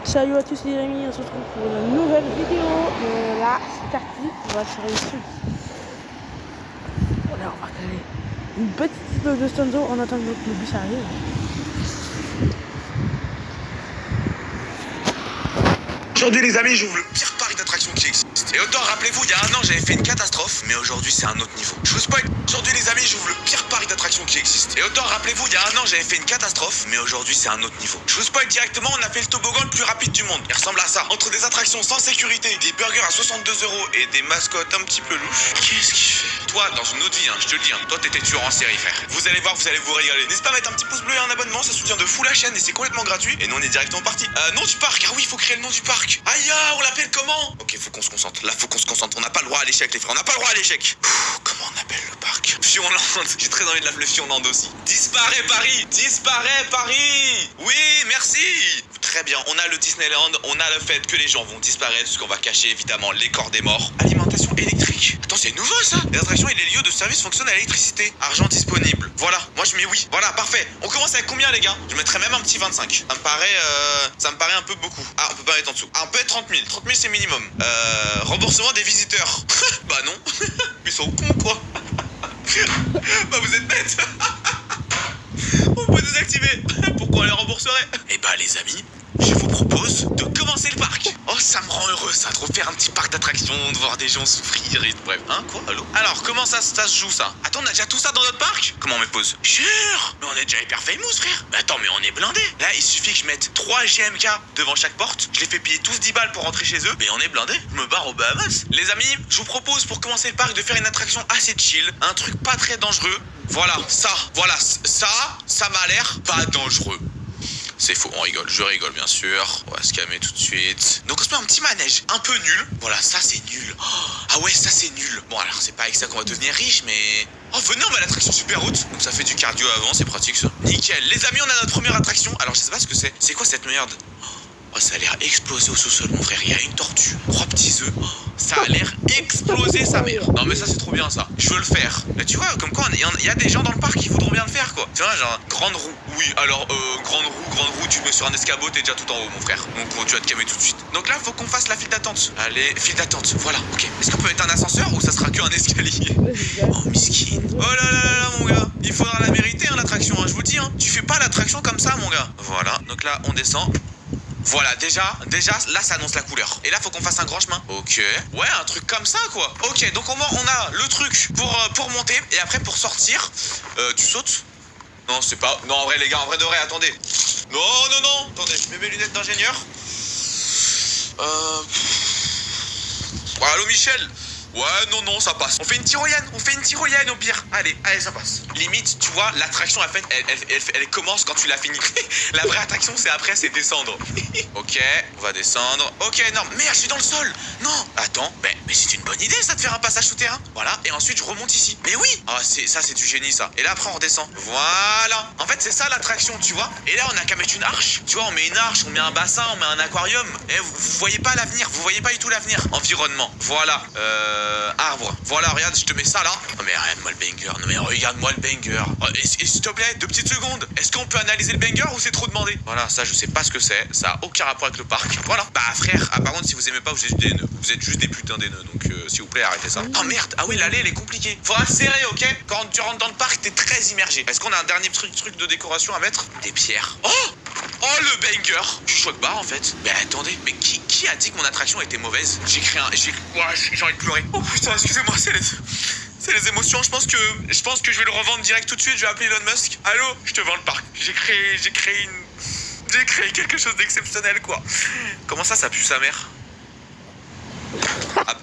Salut à tous les amis, on se retrouve pour une nouvelle vidéo. Là, c'est parti, on va faire une suite. Voilà, on va caler une petite vidéo de Stonzo en attendant que le bus arrive. Aujourd'hui les amis, j'ouvre le pire parc d'attractions qui existe. Et autant rappelez-vous, il y a un an j'avais fait une catastrophe, mais aujourd'hui c'est un autre niveau. Je vous spoil, aujourd'hui les amis, j'ouvre le pire parc d'attractions qui existe. Et autant rappelez-vous, il y a un an j'avais fait une catastrophe, mais aujourd'hui c'est un autre niveau. Je vous spoil directement, on a fait le toboggan le plus rapide du monde. Il ressemble à ça. Entre des attractions sans sécurité, des burgers à 62 € et des mascottes un petit peu louches. Qu'est-ce qu'il fait? Toi, dans une autre vie, je te le dis, toi t'étais tueur en série frère. Vous allez voir, vous allez vous régaler. N'hésitez pas à mettre un petit pouce bleu et un abonnement, ça soutient de fou la chaîne et c'est complètement gratuit. Et nous on est directement parti. Nom du parc, ah oui, il faut créer le nom du parc. Aïe, on l'appelle comment? Ok, faut qu'on se concentre. Là, faut qu'on se concentre. On n'a pas le droit à l'échec, les frères. On n'a pas le droit à l'échec. Comment on appelle le parc? Fionland. J'ai très envie de l'appeler Fionland aussi. Disparaît Paris. Disparaît Paris. Oui, merci. Très bien. On a le Disneyland. On a le fait que les gens vont disparaître, ce qu'on va cacher évidemment les corps des morts. Alimentation électrique. Attends, c'est nouveau ça. Les attractions et les lieux de service fonctionnent à l'électricité. Argent disponible. Voilà. Moi je mets oui. Voilà, parfait. On commence avec combien les gars? Je mettrais même un petit 25. Ça me paraît un peu beaucoup. Ah, on peut pas mettre en dessous. Ah, on peut être 30 000. 30 000 c'est minimum. Remboursement des visiteurs. Bah non. Ils sont cons quoi. Bah vous êtes bêtes. On peut désactiver. Pourquoi on les rembourserait? Eh bah les amis, je vous propose de commencer le parc. Oh, ça me rend heureux ça, de refaire un petit parc d'attractions, de voir des gens souffrir et bref. Hein, quoi? Allô? Alors, comment ça se joue ça? Attends, on a déjà tout ça dans notre parc? Comment on met pause? Jure! Mais on est déjà hyper famous frère. Mais attends, mais on est blindé. Là, il suffit que je mette 3 GMK devant chaque porte. Je les fais payer tous 10 balles pour rentrer chez eux. Mais on est blindé. Je me barre aux Bahamas. Les amis, je vous propose pour commencer le parc de faire une attraction assez chill. Un truc pas très dangereux. Voilà, ça m'a l'air pas dangereux. C'est faux, on rigole, je rigole bien sûr. On va se calmer tout de suite. Donc on se met un petit manège un peu nul. Voilà, ça c'est nul. Oh, ah ouais, ça c'est nul. Bon alors c'est pas avec ça qu'on va devenir riche, mais... Oh venez, on met l'attraction super haute. Donc ça fait du cardio avant, c'est pratique ça. Nickel, les amis, on a notre première attraction. Alors je sais pas ce que c'est. C'est quoi cette merde? Oh, ça a l'air explosé au sous-sol, mon frère. Il y a une tortue, 3 petits œufs. Oh, ça a l'air explosé, sa mère. Non, mais ça, c'est trop bien, ça. Je veux le faire. Là, tu vois, comme quoi, il y a des gens dans le parc qui voudront bien le faire, quoi. Tu vois, genre, grande roue. Oui, alors, grande roue, tu mets sur un escabeau, t'es déjà tout en haut, mon frère. Donc, tu vas te calmer tout de suite. Donc là, faut qu'on fasse la file d'attente. Allez, file d'attente. Voilà, ok. Est-ce qu'on peut mettre un ascenseur ou ça sera qu'un escalier? Oh, miskin. Oh là là là, mon gars. Il faudra la mériter, hein, l'attraction, hein, je vous le dis, hein. Tu fais pas l'attraction comme ça, mon gars. Voilà. Donc là, on descend. Voilà, déjà, là, ça annonce la couleur. Et là, faut qu'on fasse un grand chemin. Ok. Ouais, un truc comme ça, quoi. Ok, donc on a le truc pour monter. Et après, pour sortir, tu sautes? Non, c'est pas... Non, en vrai, les gars, en vrai de vrai, attendez. Non. Attendez, je mets mes lunettes d'ingénieur. Allô, Michel? Ouais, non, ça passe. On fait une tyrolienne au pire. Allez, ça passe. Limite, tu vois, l'attraction, elle commence quand tu l'as fini. La vraie attraction, c'est après, c'est descendre. Ok, on va descendre. Ok, non, merde, je suis dans le sol. Non, attends, mais c'est une bonne idée, ça, de faire un passage souterrain. Voilà, et ensuite, je remonte ici. Mais oui. Ah, ça, c'est du génie, ça. Et là, après, on redescend. Voilà. En fait, c'est ça, l'attraction, tu vois. Et là, on a qu'à mettre une arche. Tu vois, on met une arche, on met un bassin, on met un aquarium. Et vous voyez pas l'avenir, vous voyez pas du tout l'avenir. Environnement. Voilà. Arbre. Voilà, regarde, je te mets ça là. Non mais regarde-moi le banger. Non mais regarde-moi le banger. Oh, et s'il te plaît, 2 petites secondes. Est-ce qu'on peut analyser le banger ou c'est trop demandé? Voilà, ça je sais pas ce que c'est. Ça a aucun rapport avec le parc. Voilà. Bah frère, par contre si vous aimez pas, vous êtes des nœuds. Vous êtes juste des putains des nœuds. Donc s'il vous plaît, arrêtez ça. Oh merde. Ah oui, l'allée elle est compliquée. Faut accélérer, ok? Quand tu rentres dans le parc, t'es très immergé. Est-ce qu'on a un dernier truc de décoration à mettre? Des pierres. Oh le banger. Du choc bar en fait. Mais attendez, mais qui a dit que mon attraction était mauvaise? J'ai envie de pleurer. Oh putain, excusez-moi, c'est les émotions. Je pense que je vais le revendre direct tout de suite. Je vais appeler Elon Musk. Allô, je te vends le parc. J'ai créé quelque chose d'exceptionnel, quoi. Comment ça pue sa mère?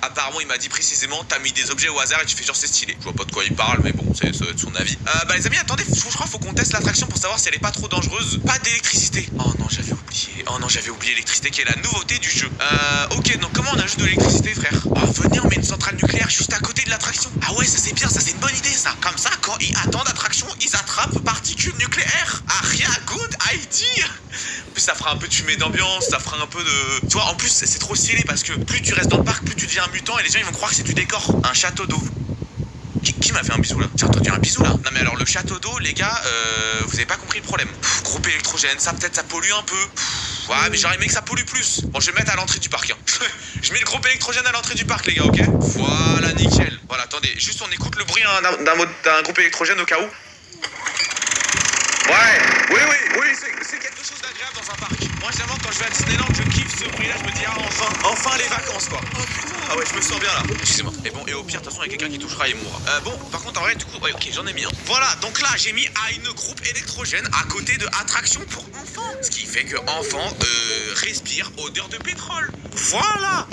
Apparemment, il m'a dit précisément, t'as mis des objets au hasard et tu fais genre c'est stylé. Je vois pas de quoi il parle, mais bon, ça doit être son avis. Bah les amis, attendez, je crois faut qu'on teste l'attraction pour savoir si elle est pas trop dangereuse. Pas d'électricité. Oh non, j'avais oublié l'électricité qui est la nouveauté du jeu. Ok, donc comment on ajoute de l'électricité, frère? Oh, venez, on met une centrale nucléaire juste à côté de l'attraction. Ah ouais, ça c'est bien, ça c'est une bonne idée, ça. Comme ça, quand ils attendent l'attraction, ils attrapent particules nucléaires. Aria, good idea. En plus, ça fera un peu de fumée d'ambiance, ça fera un peu de... Tu vois, en plus, c'est trop stylé parce que plus tu restes dans le parc, plus tu deviens un mutant et les gens ils vont croire que c'est du décor. Un château d'eau. Qui m'a fait un bisou là? J'ai entendu un bisou là. Non mais alors le château d'eau les gars, vous avez pas compris le problème. Groupe électrogène, ça peut-être ça pollue un peu. Ouais mais j'aurais aimé que ça pollue plus. Bon je vais le mettre à l'entrée du parc hein. Je mets le groupe électrogène à l'entrée du parc les gars, ok? Voilà nickel. Voilà attendez, juste on écoute le bruit hein, d'un groupe électrogène au cas où. Ouais, oui, c'est quelque chose d'agréable dans un parc. Moi, généralement, quand je vais à Disneyland, je kiffe ce bruit-là. Je me dis, ah, enfin les vacances, quoi. Oh putain, ah ouais, je me sens bien là. Excusez-moi. Et bon, et au pire, de toute façon, il y a quelqu'un qui touchera et mourra. Bon, par contre, en vrai, du coup, ouais, ok, j'en ai mis un. Voilà, donc là, j'ai mis à une groupe électrogène à côté de attraction pour enfants. Ce qui fait que enfant respire odeur de pétrole. Voilà.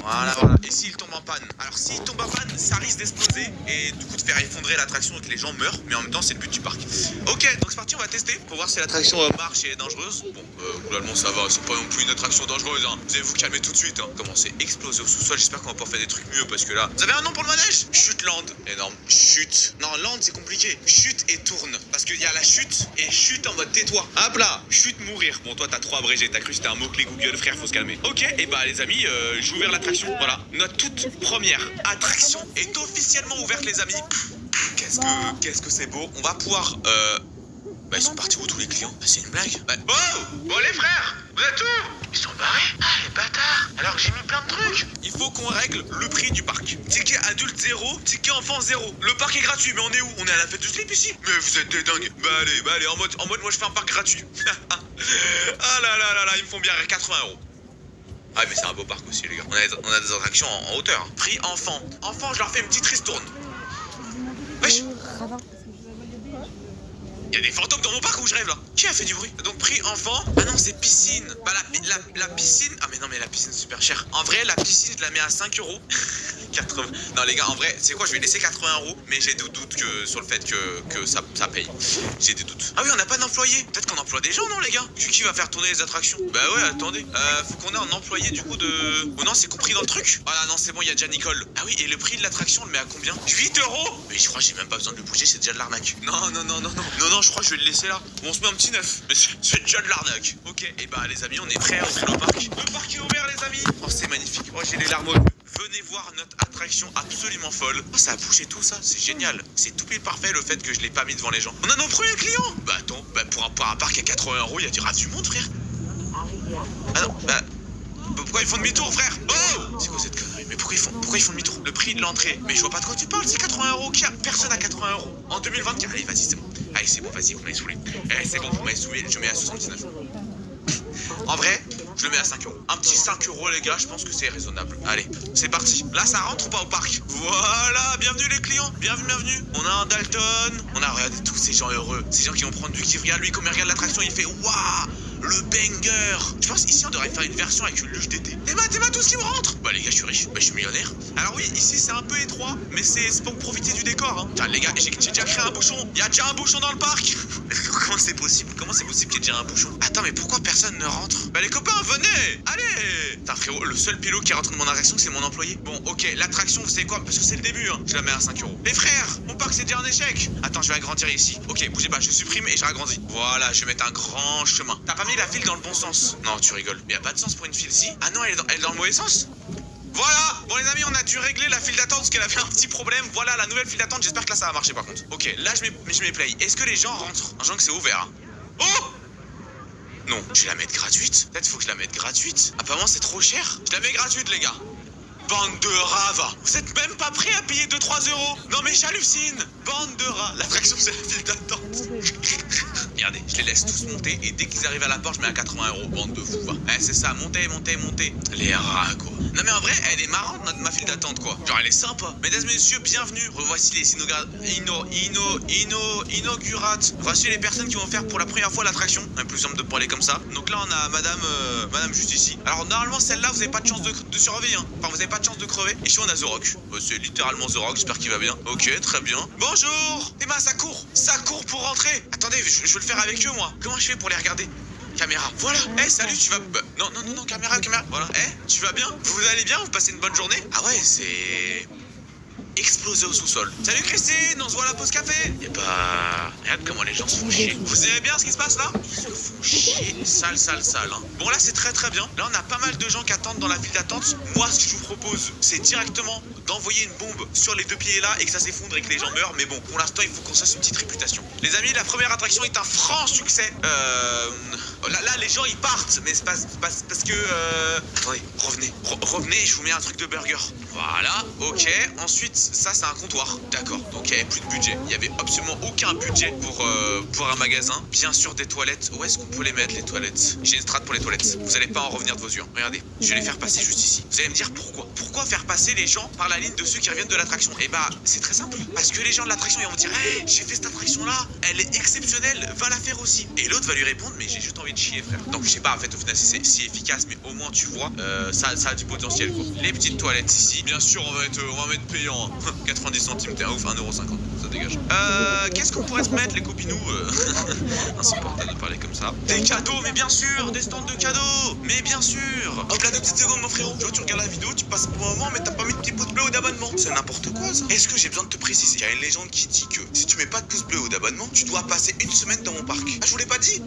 Et s'il tombe en panne? Alors, s'il tombe en panne, ça risque d'exploser et du coup de faire effondrer l'attraction et que les gens meurent. Mais en même temps, c'est le but du parc. Ok, donc c'est parti, on va tester pour voir si l'attraction marche et est dangereuse. Bon, globalement ça va, c'est pas non plus une attraction dangereuse hein. Vous allez vous calmer tout de suite hein. Comment c'est explosé au sous-sol, j'espère qu'on va pouvoir faire des trucs mieux parce que là... Vous avez un nom pour le manège? Chute-land. Énorme. Chute. Non, land c'est compliqué. Chute et tourne. Parce qu'il y a la chute et chute en mode tais-toi. Hop là, chute mourir. Bon toi t'as trop abrégé, t'as cru que c'était un mot-clé Google frère, faut se calmer. Ok, et bah les amis, j'ai ouvert l'attraction. Voilà, notre toute première attraction est officiellement ouverte les amis. Qu'est-ce que c'est beau. On va pouvoir... Bah ils sont partis où tous les clients? Bah c'est une blague. Bah... Bon les frères, vous êtes où? Ils sont barrés? Ah les bâtards. Alors que j'ai mis plein de trucs. Il faut qu'on règle le prix du parc. Ticket adulte 0, ticket enfant 0. Le parc est gratuit, mais on est où? On est à la fête du slip ici? Mais vous êtes des dingues. Bah allez, en mode moi je fais un parc gratuit. Ah là, ils me font bien rire, 80 €. Ah mais c'est un beau parc aussi les gars. On a des attractions en hauteur hein. Prix enfant. Enfant je leur fais une petite ristourne. Wesh. Il y a des fantômes dans mon parc où je rêve là. Qui a fait du bruit? Donc prix enfant. Ah non c'est piscine. Bah la piscine. Ah mais non mais la piscine c'est super cher. En vrai la piscine je la mets à 5 €. 80. Non les gars en vrai c'est quoi, je vais laisser 80 €. Mais j'ai des doutes que sur le fait que ça paye. J'ai des doutes. Ah oui on n'a pas d'employés. Peut-être qu'on emploie des gens non les gars? Qui va faire tourner les attractions? Bah ouais attendez. Faut qu'on ait un employé du coup de... Oh non c'est compris dans le truc. Voilà non c'est bon il y a déjà Nicole. Ah oui et le prix de l'attraction on le met à combien? 8 €. Mais je crois que j'ai même pas besoin de le bouger, c'est déjà de l'arnaque. Non je crois que je vais le laisser là. On se met un petit 9. Mais c'est déjà de l'arnaque. Ok, et bah les amis, on est prêts à ouvrir le parc. Le parc est ouvert les amis. Oh c'est magnifique. Oh j'ai les larmes aux yeux. Venez voir notre attraction absolument folle. Oh ça a bougé tout ça, c'est génial. C'est tout pile parfait le fait que je l'ai pas mis devant les gens. On a nos premiers clients. Bah attends, pour un parc à 80 €, il y a du rave du monde frère. Ah non, pourquoi ils font demi-tour frère? Oh c'est quoi cette connerie? Mais pourquoi ils font demi-tour? Le prix de l'entrée. Mais je vois pas de quoi tu parles, c'est 80 €. Qui a? Personne à 80 €. En 2024. Allez vas-y c'est bon. Allez c'est bon, vas-y vous m'avez saoulé. Allez c'est bon, vous m'avez saoulé, je mets à 79. En vrai, je le mets à 5 €. Un petit 5 € les gars, je pense que c'est raisonnable. Allez, c'est parti. Là ça rentre ou pas au parc? Voilà, bienvenue les clients. Bienvenue. On a un Dalton. On a regardé tous ces gens heureux. Ces gens qui vont prendre du kiff. Regarde lui, comme il regarde l'attraction, il fait waouh, le banger. Je pense ici on devrait faire une version avec une luge d'été. T'es tout ce qui me rentre. Bah les gars je suis riche, bah je suis millionnaire. Alors oui ici c'est un peu étroit, mais c'est pour profiter du décor hein. Tiens les gars, j'ai déjà créé un bouchon. Il y a déjà un bouchon dans le parc. Comment c'est possible? Comment c'est possible qu'il y ait déjà un bouchon? Attends mais pourquoi personne ne rentre? Bah les copains venez. Allez. Putain frérot, le seul pilote qui rentre dans mon attraction c'est mon employé. Bon ok, l'attraction vous savez quoi? Parce que c'est le début hein. Je la mets à 5 €. Les frères, mon parc c'est déjà un échec. Attends je vais agrandir ici. Ok bougez pas, je supprime et je ragrandis. Voilà, je vais mettre un grand chemin. T'as pas mis la file dans le bon sens? Non tu rigoles. Mais y a pas de sens pour une file si? Ah non elle est dans le mauvais sens? Voilà. Bon les amis on a dû régler la file d'attente parce qu'elle avait un petit problème. Voilà la nouvelle file d'attente, j'espère que là ça va marcher par contre. Ok là je mets play. Est-ce que les gens rentrent? Un genre que c'est ouvert hein. Oh non, je vais la mettre gratuite. Peut-être faut que je la mette gratuite. Apparemment c'est trop cher. Je la mets gratuite les gars. Bande de rats. Vous êtes même pas prêts à payer 2-3 €. Non mais j'hallucine. Bande de rats. L'attraction c'est la file d'attente. Regardez, je les laisse tous monter et dès qu'ils arrivent à la porte, je mets à 80 €. Bande de fous, va. C'est ça, montez. Les rats, quoi. Non mais en vrai, elle est marrante, ma file d'attente, quoi. Genre, elle est sympa. Mesdames et messieurs, bienvenue. Revoici les inaugurates. Voici les personnes qui vont faire pour la première fois l'attraction. C'est plus simple de parler comme ça. Donc là, on a madame juste ici. Alors, normalement, celle-là, vous avez pas de chance de surveiller, hein. Enfin, vous avez pas de chance de crever. Ici, on a The Rock. C'est littéralement The Rock, j'espère qu'il va bien. Ok, très bien. Bonjour. Théma, ça court pour rentrer. Attendez, je veux le faire avec eux, moi. Comment je fais pour les regarder? Caméra, voilà. Salut, tu vas... non, caméra. Voilà. Tu vas bien? Vous allez bien? Vous passez une bonne journée? Ah ouais, c'est... explosé au sous-sol. Salut Christine, on se voit à la pause café. Et bah... regarde comment les gens se font chier. Vous aimez bien ce qui se passe là? Ils se font chier. Sale hein. Bon là c'est très bien. Là on a pas mal de gens qui attendent dans la file d'attente. Moi ce que je vous propose c'est directement d'envoyer une bombe sur les 2 piliers là et que ça s'effondre et que les gens meurent. Mais bon, pour l'instant, il faut qu'on se fasse une petite réputation. Les amis, la première attraction est un franc succès. Là, les gens ils partent, mais c'est parce que. Attendez, revenez, je vous mets un truc de burger. Voilà, ok. Ensuite, ça c'est un comptoir. D'accord, donc il n'y avait plus de budget. Il n'y avait absolument aucun budget pour un magasin. Bien sûr, des toilettes. Où est-ce qu'on peut les mettre, les toilettes? J'ai une strat pour les toilettes. Vous allez pas en revenir de vos yeux. Regardez, je vais les faire passer juste ici. Vous allez me dire pourquoi? Pourquoi faire passer les gens par la ligne de ceux qui reviennent de l'attraction? Eh bah, c'est très simple. Parce que les gens de l'attraction, ils vont dire, hey, j'ai fait cette attraction-là, elle est exceptionnelle, va la faire aussi. Et l'autre va lui répondre, mais j'ai juste envie de chier, frère. Donc je sais pas, en fait, au final, c'est si efficace, mais au moins tu vois, ça a du potentiel, quoi. Les petites toilettes ici. Bien sûr, on va mettre payant. 90 centimes, t'es un ouf, 1,50 €. Ça dégage. Qu'est-ce qu'on pourrait se mettre, les copinous? Insupportable de parler comme ça. Des cadeaux, mais bien sûr, des stands de cadeaux. Mais bien sûr. Hop là, 2 petites secondes, mon frérot. Tu vois, tu regardes la vidéo, tu passes un bon moment, mais t'as pas mis de petit pouce bleu ou d'abonnement. C'est n'importe quoi, ça. Est-ce que j'ai besoin de te préciser? Il y a une légende qui dit que si tu mets pas de pouce bleu ou d'abonnement, tu dois passer une semaine dans mon parc. Ah, je vous l'ai pas dit?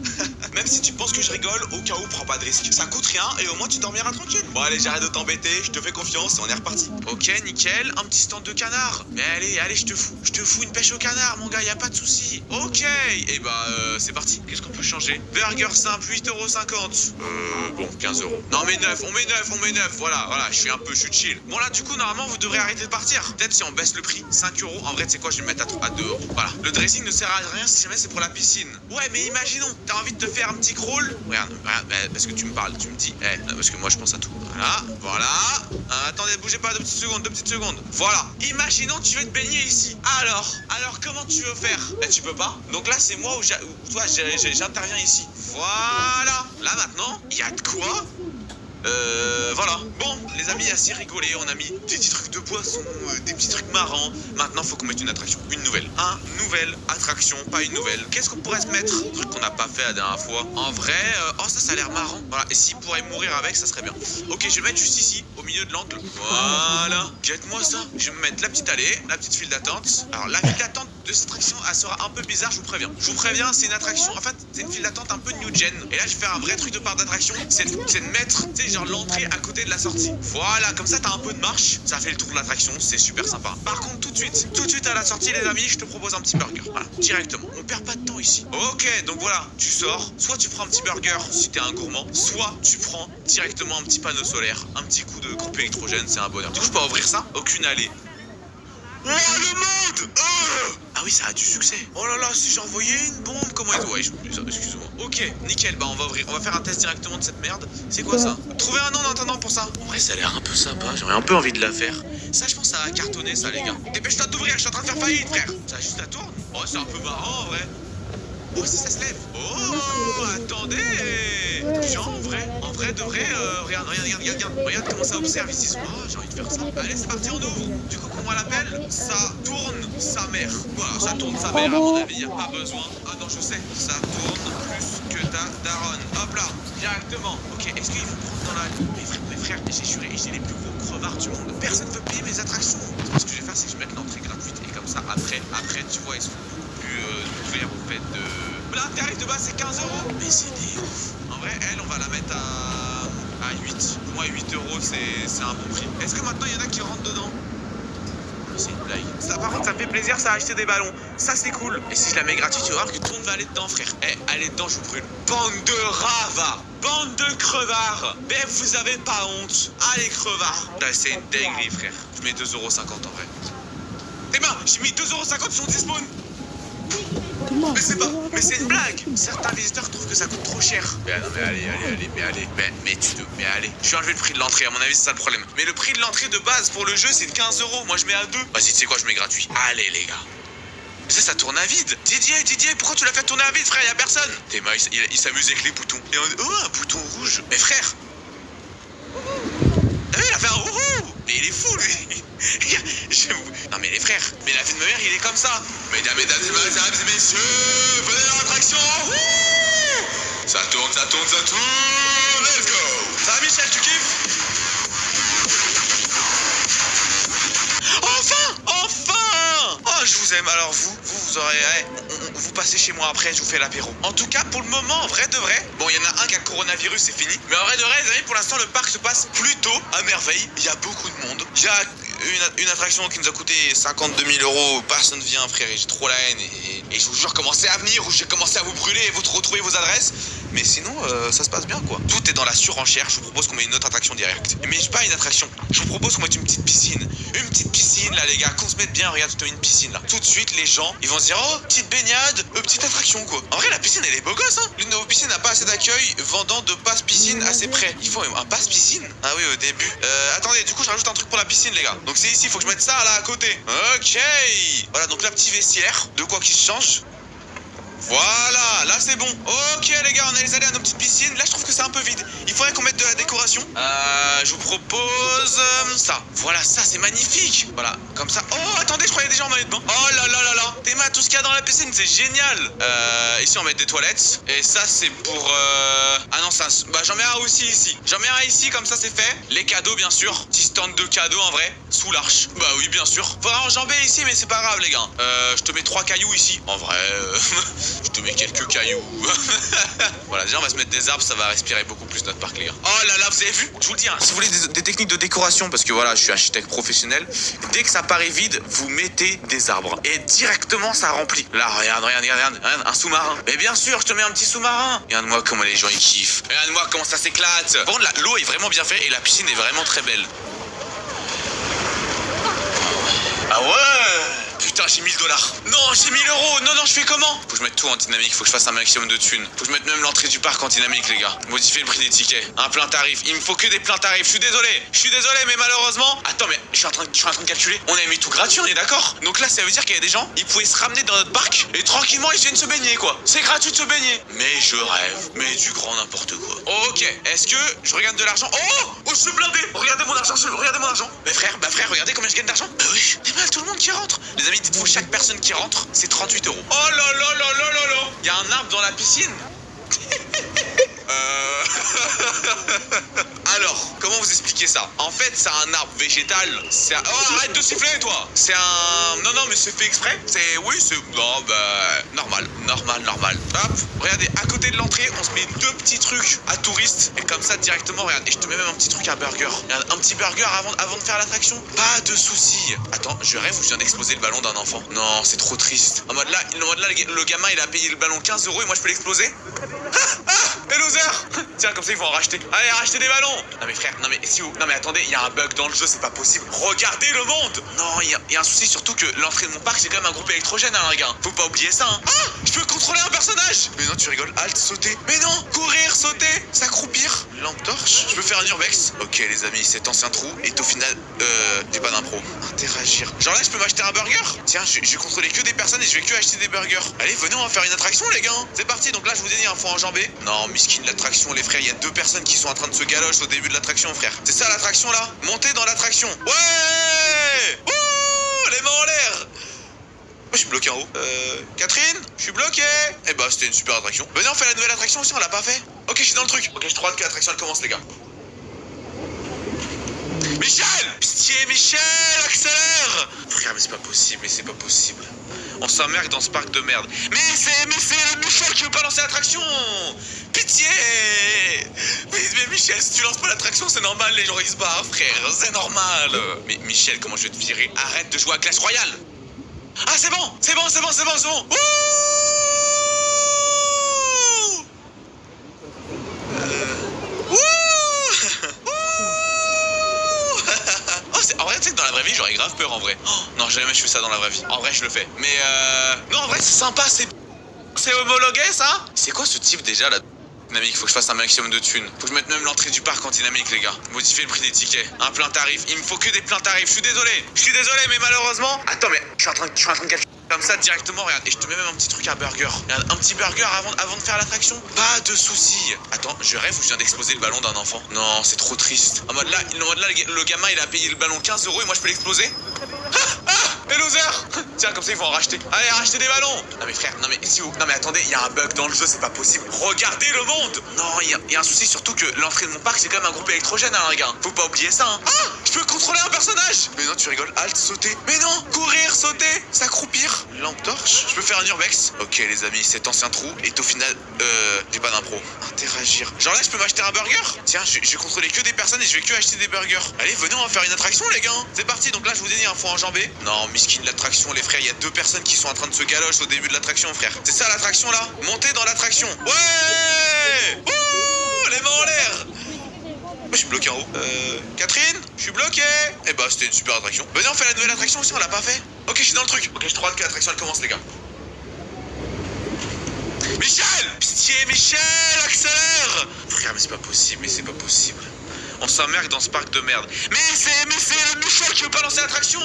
Même si tu penses que je rigole, au cas où, prends pas de risque. Ça coûte rien et au moins tu dormiras tranquille. Bon, allez, j'arrête de t'embêter, je te fais confiance et on est reparti. Ok, nickel, un petit stand de canard. Mais allez, je te fous une pêche au canard, mon gars, y a pas de souci. Ok, et bah, c'est parti. Qu'est-ce qu'on peut changer? Burger simple, 8,50 €. Bon, 15 €. Non, mais 9, on met 9. Voilà, je suis chill. Bon, là, du coup, normalement, vous devrez arrêter de partir. Peut-être si on baisse le prix, 5 €. En vrai, tu sais quoi, je vais le mettre à 2 €. Voilà. Le dressing ne sert à rien si jamais c'est pour la piscine. Ouais, mais imaginons, t'as envie de te faire un petit crawl. Regarde, parce que tu me parles, tu me dis, parce que moi, je pense à tout. Voilà. Attendez, bougez pas, 2 petites secondes. Voilà. Imaginons, tu veux te baigner ici. Alors, comment tu veux faire? Tu peux pas. Donc là, c'est moi où j'interviens ici. Voilà. Là, maintenant, il y a de quoi. Voilà. Bon, les amis, assez rigolé. On a mis des petits trucs de boisson, des petits trucs marrants. Maintenant, faut qu'on mette une attraction. Une nouvelle. Nouvelle attraction, pas une nouvelle. Qu'est-ce qu'on pourrait se mettre? Un truc qu'on n'a pas fait la dernière fois. En vrai, ça a l'air marrant. Voilà. Et s'il pourrait mourir avec, ça serait bien. Ok, je vais mettre juste ici, au milieu de l'angle. Voilà. Guette-moi ça. Je vais me mettre la petite allée, la petite file d'attente. Alors, la file d'attente de cette attraction, elle sera un peu bizarre, je vous préviens. C'est une attraction. En fait, c'est une file d'attente un peu new gen. Et là, je vais faire un vrai truc de parc d'attraction. C'est de mettre, tu sais, genre l'entrée à côté de la sortie. Voilà, comme ça, t'as un peu de marche. Ça fait le tour de l'attraction. C'est super sympa. Par contre, tout de suite à la sortie, les amis, je te propose un petit burger. Voilà, directement. On perd pas de temps ici. Ok, donc voilà, tu sors. Soit tu prends un petit burger si t'es un gourmand. Soit tu prends directement un petit panneau solaire. Un petit coup de groupe électrogène, c'est un bonheur. Du coup, je peux ouvrir ça. Aucune allée. Oh, le monde! Ah oui, ça a du succès. Oh là là, si j'ai envoyé une bombe, comment est-ce... Ouais, excuse-moi. Ok, nickel, bah on va faire un test directement de cette merde. C'est quoi ça? Trouver un nom en attendant pour ça. En vrai, ça a l'air un peu sympa, j'aurais un peu envie de la faire. Ça, je pense, ça va cartonner, ça, les gars. Dépêche-toi d'ouvrir, je suis en train de faire faillite, frère. Ça juste la tourne. Oh, c'est un peu marrant, en vrai. Oh, ça se lève. Oh, attendez. Genre, en vrai, de vrai, regarde comment ça observe ici. Oh, j'ai envie de faire ça. Allez, c'est parti, on ouvre. Du coup, comment on l'appelle? Ça tourne sa mère. Voilà, ça tourne sa mère, à mon avis, y a pas besoin. Ah non, je sais. Ça tourne plus que ta daronne. Hop là, directement. Ok, est-ce qu'il faut prendre dans la... Mes frères, j'ai juré, j'ai les plus gros crevards du monde. Personne ne veut payer mes attractions. Ce que je vais faire, c'est que je vais mettre l'entrée gratuite. Et comme ça, après, tu vois, ils sont beaucoup plus ouverts au fait de... Là, tarif de base, c'est 15 €. Mais c'est des ouf. En vrai, elle, on va la mettre à 8. Pour moi, 8 €, c'est un bon prix. Est-ce que maintenant, il y en a qui rentrent dedans? C'est une blague. Ça, par contre, ça me fait plaisir, ça a acheté des ballons. Ça, c'est cool. Et si je la mets gratuite, tu vas voir que tout le monde va aller dedans, frère. Allez dedans, je vous brûle. Bande de rava. Bande de crevards. Mais vous avez pas honte. Allez, crevards. C'est une dinguerie, frère. Je mets 2,50 € en vrai. T'es mains, j'ai mis 2,50 € sur Despawn. Mais c'est une blague. Certains visiteurs trouvent que ça coûte trop cher. Mais non, mais allez. Mais allez. Je vais enlever le prix de l'entrée, à mon avis, c'est ça le problème. Mais le prix de l'entrée de base pour le jeu, c'est de 15 €. Moi, je mets à 2. Vas-y, tu sais quoi, je mets gratuit. Allez, les gars. Ça tourne à vide. Didier, pourquoi tu l'as fait tourner à vide, frère? Y'a personne. Théma, il s'amuse avec les boutons. Et un bouton rouge. Mais frère. Ah oui, il a fait un wouhou. Mais il est fou, lui. Non mais les frères, mais la vie de ma mère il est comme ça. Mesdames et messieurs, venez dans l'attraction. Ça tourne. Let's go. Ça va Michel, tu kiffes? Enfin. Oh, je vous aime. Alors vous aurez... vous passez chez moi après, je vous fais l'apéro. En tout cas, pour le moment, en vrai de vrai, bon, il y en a un qui a le coronavirus, c'est fini. Mais en vrai de vrai, les amis, pour l'instant, le parc se passe plutôt à merveille. Il y a beaucoup de monde. Il y a une attraction qui nous a coûté 52 000 €. Personne vient, frère, et j'ai trop la haine. Et je vous jure, commencez à venir ou j'ai commencé à vous brûler et vous retrouver vos adresses. Mais sinon, ça se passe bien, quoi. Tout est dans la surenchère. Je vous propose qu'on mette une autre attraction directe. Mais pas une attraction. Je vous propose qu'on mette une petite piscine. Une petite piscine, là, les gars. Qu'on se mette bien. Regarde, je te mets une piscine, là. Tout de suite, les gens, ils vont se dire, oh, petite baignade, petite attraction, quoi. En vrai, la piscine, elle est beau gosse, hein. L'une de vos piscines n'a pas assez d'accueil, vendant de passe piscine assez près. Il faut un passe piscine? Ah oui, au début. Attendez, du coup, je rajoute un truc pour la piscine, les gars. Donc, c'est ici, faut que je mette ça, là, à côté. Ok. Voilà, donc là, petit vestiaire. De quoi qui se change. Voilà, là c'est bon. Ok les gars, on est allés à nos petites piscines. Là je trouve que c'est un peu vide. Il faudrait qu'on mette de la décoration. Je vous propose ça. Voilà, ça c'est magnifique. Voilà, comme ça. Oh attendez, je croyais déjà en maillot de bain. Oh là là là là. Théma, tout ce qu'il y a dans la piscine, c'est génial. Ici on va mettre des toilettes. Et ça c'est pour ah non, ça. Bah j'en mets un aussi ici. J'en mets un ici, comme ça c'est fait. Les cadeaux bien sûr. Petit stand de cadeaux en vrai. Sous l'arche. Bah oui bien sûr. Faudra enjamber ici, mais c'est pas grave les gars. Je te mets 3 cailloux ici. En vrai. Je te mets quelques cailloux. Voilà, déjà on va se mettre des arbres, ça va respirer beaucoup plus notre parc les gars. Oh là là, vous avez vu? Je vous le dis, hein, si vous voulez des techniques de décoration, parce que voilà, je suis architecte professionnel, dès que ça paraît vide, vous mettez des arbres. Et directement ça remplit. Là, regarde, un sous-marin. Mais bien sûr, je te mets un petit sous-marin. Regarde-moi comment les gens ils kiffent. Regarde-moi comment ça s'éclate. Par contre, l'eau est vraiment bien faite et la piscine est vraiment très belle. Ah ouais! Putain, j'ai 1000 $. Non, j'ai 1000 €. Non, je fais comment? Faut que je mette tout en dynamique. Faut que je fasse un maximum de thunes. Faut que je mette même l'entrée du parc en dynamique, les gars. Modifier le prix des tickets. Un plein tarif. Il me faut que des pleins tarifs. Je suis désolé, mais malheureusement. Attends, mais je suis en train de calculer. On a mis tout gratuit, on est d'accord? Donc là, ça veut dire qu'il y a des gens, ils pouvaient se ramener dans notre parc et tranquillement, ils viennent se baigner, quoi. C'est gratuit de se baigner. Mais je rêve. Mais du grand n'importe quoi. Ok. Est-ce que je regarde de l'argent? Oh, je suis blindé. Regardez mon argent. Regardez mon argent. Mais frère, regardez combien je gagne d'argent. Bah oui. C'est mal tout le monde qui rentre. Les amis, dites-vous, chaque personne qui rentre, c'est 38 €. Oh là là là là là là. Il y a un arbre dans la piscine. Alors, comment vous expliquer ça? En fait, c'est un arbre végétal. C'est un... Oh, arrête de siffler, toi. C'est un... Non, mais c'est fait exprès. C'est... Oui, c'est... Non, bah... Normal. Hop, regardez, à côté de l'entrée, on se met 2 petits trucs à touristes. Et comme ça, directement, regarde. Et je te mets même un petit truc à burger. Regarde, un petit burger avant de faire l'attraction. Pas de soucis. Attends, je rêve ou je viens d'exploser le ballon d'un enfant? Non, c'est trop triste. En mode là, le gamin, il a payé le ballon 15 € et moi, je peux l'exploser? Les losers. Tiens, comme ça, ils vont en racheter. Allez, racheter des ballons. Non mais frère, non mais attendez, il y a un bug dans le jeu, c'est pas possible. Regardez le monde. Non, il y a un souci, surtout que l'entrée de mon parc, c'est quand même un groupe électrogène, hein, les gars. Faut pas oublier ça, hein. Ah, je peux contrôler un personnage. Mais non, tu rigoles. Alt, sauter. Mais non, courir, sauter, s'accroupir. Lampe torche. Je peux faire un urbex. Ok, les amis, cet ancien trou est au final... j'ai pas d'impro. Interagir. Genre là, je peux m'acheter un burger. Tiens, je vais contrôler que des personnes et je vais que acheter des burgers. Allez, venez, on va faire une attraction, les gars. C'est parti, donc là, je vous ai dit, faut enjamber. Non, miskin, l'attraction, les frères, il y a 2 personnes qui sont en train de se galocher au début de l'attraction, frère. C'est ça l'attraction là? Montez dans l'attraction. Ouais! Ouh, les mains en l'air. Je suis bloqué en haut. Catherine, je suis bloqué. Eh bah, c'était une super attraction. Venez, on fait la nouvelle attraction aussi, on l'a pas fait. Ok, je suis dans le truc. Ok, j'ai trop hâte que l'attraction elle commence, les gars. Michel! Pitié, Michel, accélère! Frère, mais c'est pas possible. On s'emmerde dans ce parc de merde. Mais c'est Michel qui veut pas lancer l'attraction! Pitié! Mais Michel, si tu lances pas l'attraction, c'est normal, les gens ils se barrent, frère, c'est normal! Mais Michel, comment je vais te virer? Arrête de jouer à Clash Royale! Ah, c'est bon! Ouh! En vrai, tu sais que dans la vraie vie, j'aurais grave peur en vrai. Oh, non, jamais je fais ça dans la vraie vie. En vrai, je le fais. Mais non, en vrai, c'est sympa, c'est homologué, ça? C'est quoi ce type déjà, là? Dynamique, faut que je fasse un maximum de thunes. Faut que je mette même l'entrée du parc en dynamique, les gars. Modifier le prix des tickets. Un plein tarif. Il me faut que des pleins tarifs. Je suis désolé, mais malheureusement... Attends, mais je suis en train de calculer. Comme ça, directement, regarde. Et je te mets même un petit truc à burger. Regarde, un petit burger avant de faire l'attraction. Pas de soucis. Attends, je rêve ou je viens d'exploser le ballon d'un enfant? Non, c'est trop triste. En mode là, le gamin, il a payé le ballon 15 € et moi, je peux l'exploser? Les losers. Tiens, comme ça, ils vont en racheter. Allez, racheter des ballons. Non, mais frère, non, mais si vous... Non, mais attendez, il y a un bug dans le jeu, c'est pas possible. Regardez le monde. Non, il y a un souci, surtout que l'entrée de mon parc, c'est quand même un groupe électrogène, hein, les gars. Faut pas oublier ça, hein. Ah, je peux contrôler un personnage. Mais non, tu rigoles. Alt, sauter. Mais non, courir, sauter, s'accroupir. Lampe torche. Je peux faire un urbex. Ok, les amis, cet ancien trou est au final... j'ai pas d'impro. Interagir. Genre là, je peux m'acheter un burger. Tiens, je vais contrôler que des personnes et je vais que acheter des burgers. Allez, venez, on va faire une attraction, les gars. C'est parti. Donc là, je vous ai dit, faut enjamber. Non, miskin, l'attraction, les frères. Il y a 2 personnes qui sont en train de se galocher au début de l'attraction, frère. C'est ça l'attraction là. Montez dans l'attraction. Ouais. Ouh, les mains en l'air. Je suis bloqué en haut. Catherine, je suis bloqué. Eh bah, c'était une super attraction. Venez, on fait la nouvelle attraction aussi, on l'a pas fait. Ok, je suis dans le truc. Ok, j'ai trop hâte que l'attraction elle commence, les gars. Michel! Pitié, Michel, accélère! Frère, mais c'est pas possible, mais c'est pas possible. On s'emmerde dans ce parc de merde. Mais c'est le Michel qui veut pas lancer l'attraction!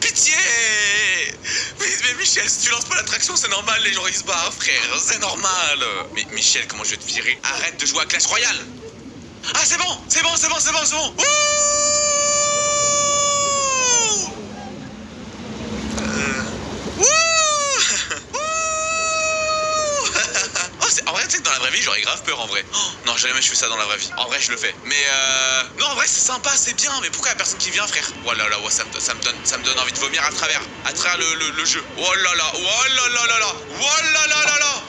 Pitié! Mais Michel, si tu lances pas l'attraction, c'est normal, les gens ils se barrent, frère, c'est normal! Mais Michel, comment je vais te virer? Arrête de jouer à Clash Royale! Ah, c'est bon! C'est bon! Ouh! En vrai, tu sais que dans la vraie vie, j'aurais grave peur en vrai. Oh, non, j'ai jamais fait ça dans la vraie vie. En vrai, je le fais. Mais non, en vrai, c'est sympa, c'est bien. Mais pourquoi y'a personne qui vient, frère? Oh là là, ça me donne envie de vomir à travers le jeu. Oh là là, oh là là là là, oh là là là là.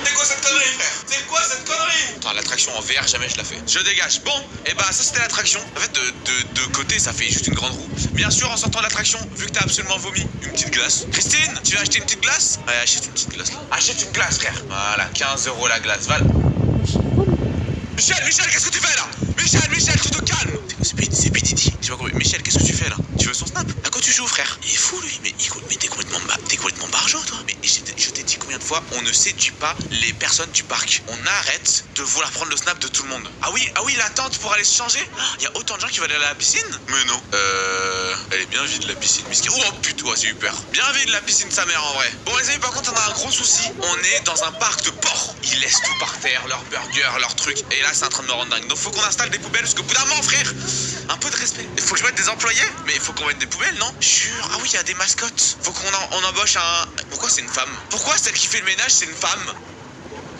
C'est quoi cette connerie, frère? C'est quoi cette connerie? Attends, l'attraction en VR, jamais je la fais. Je dégage. Bon, et bah ça c'était l'attraction. En fait, de côté, ça fait juste une grande roue. Bien sûr, en sortant de l'attraction, vu que t'as absolument vomi, une petite glace. Christine, tu veux acheter une petite glace? Ouais, achète une petite glace là. Achète une glace, frère. Voilà, 15 € la glace. Val. Michel, qu'est-ce que tu fais là? Michel, tu te calmes. C'est Pididi. J'ai pas compris. Michel, qu'est-ce que tu fais là? Tu veux son snap? À quoi tu joues, frère? Il est fou lui. Mais t'es complètement barjot, toi. Mais je t'ai dit combien de fois, on ne séduit pas les personnes du parc. On arrête de vouloir prendre le snap de tout le monde. Ah oui, l'attente pour aller se changer. Il y a autant de gens qui veulent aller à la piscine. Mais non. Elle est bien vide la piscine. Oh putain, j'ai eu peur. Bien vide la piscine, sa mère en vrai. Bon les amis, par contre, on a un gros souci. On est dans un parc de porcs. Ils laissent tout par terre, leurs burgers, leurs trucs. Et là, c'est en train de me rendre dingue. Donc faut qu'on installe des poubelles parce qu'au bout d'un moment, frère, un peu de respect. Il faut que je mette des employés. Mais il faut qu'on mette des poubelles, non? Jure. Ah oui, il y a des mascottes. Faut qu'on embauche un... Pourquoi c'est une femme? Pourquoi celle qui fait le ménage, c'est une femme?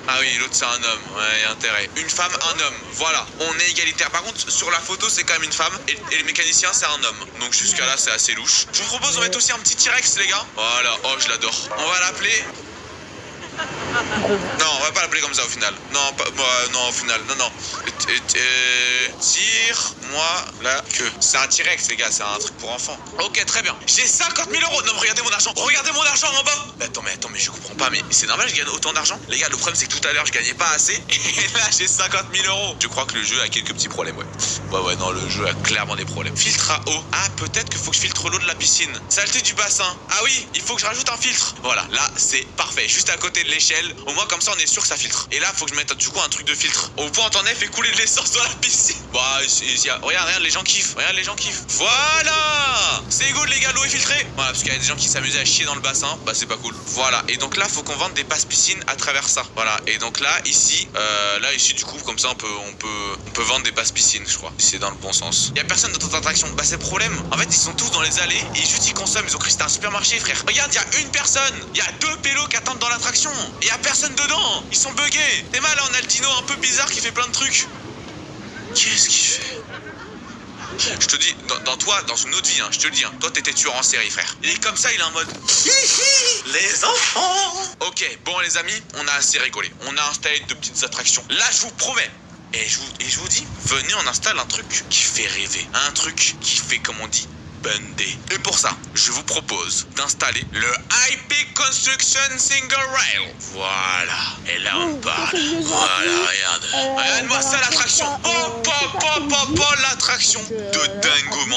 Ah oui, l'autre c'est un homme, ouais, intérêt. Une femme, un homme, voilà, on est égalitaire. Par contre, sur la photo, c'est quand même une femme et le mécanicien, c'est un homme. Donc jusqu'à là, c'est assez louche. Je vous propose de mettre aussi un petit T-Rex, les gars. Voilà, oh, je l'adore. On va l'appeler... Non, on va pas l'appeler comme ça au final. Non, non, au final, non. Tire-moi la queue. C'est un T-Rex, les gars, c'est un truc pour enfants. Ok, très bien. J'ai 50 000 €. Non, mais regardez mon argent. Regardez mon argent en bas. Attends, mais je comprends pas. Mais c'est normal, je gagne autant d'argent. Les gars, le problème, c'est que tout à l'heure, je gagnais pas assez. Et là, j'ai 50 000 €. Je crois que le jeu a quelques petits problèmes, ouais. Ouais, non, le jeu a clairement des problèmes. Filtre à eau. Ah, peut-être qu'il faut que je filtre l'eau de la piscine. Saleté du bassin. Ah oui, il faut que je rajoute un filtre. Voilà, là, c'est parfait. Juste à côté de l'échelle. Au moins, comme ça, on est sûr que ça filtre. Et là, faut que je mette du coup un truc de filtre. Au point, t'en es fait couler de l'essence dans la piscine. Bah, regarde, les gens kiffent. Voilà. C'est good, les gars, l'eau est filtrée. Voilà, parce qu'il y a des gens qui s'amusaient à chier dans le bassin. Bah, c'est pas cool. Voilà. Et donc là, faut qu'on vende des passes piscine à travers ça. Voilà. Et donc là, ici, du coup, comme ça, on peut vendre des passes piscine, je crois. Si c'est dans le bon sens. Il y a personne dans toute attraction. Bah, c'est le problème. En fait, ils sont tous dans les allées et juste ils consomment. Ils ont cru que c'était un supermarché, frère. Regarde, il y a une personne. Il y a 2 pélos qui attendent dans l'attraction. Et il y a personne dedans. Ils sont buggés. T'es mal, là, on a le dino un peu bizarre qui fait plein de trucs. Qu'est-ce qu'il fait? Je te dis, dans une autre vie, hein, je te le dis, hein, toi t'étais tueur en série, frère. Il est comme ça, il est en mode les enfants. Ok, bon les amis, on a assez rigolé. On a installé de petites attractions. Là, je vous promets. Et je vous dis, venez, on installe un truc qui fait rêver. Un truc qui fait, comme on dit, bander. Et pour ça, je vous propose d'installer le IP Construction Single Rail. Voilà. Et là, on part. Voilà, regarde. Regarde-moi ça, l'attraction. Oh, l'attraction de dingo.